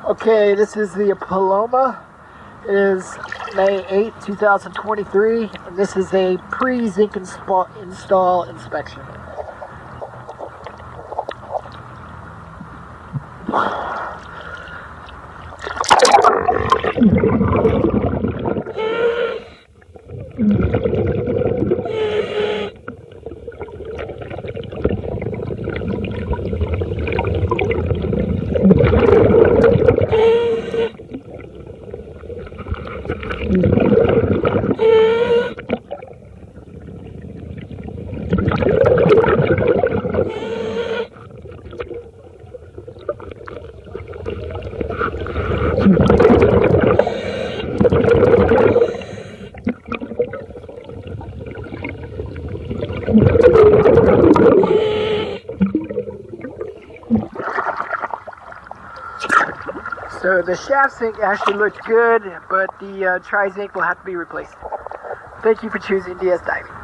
Okay, this is the Paloma. It is May 8, 2023, and this is a pre-Zinc install inspection. So the shaft zinc actually looked good, but the tri-zinc will have to be replaced. Thank you for choosing DS Diving.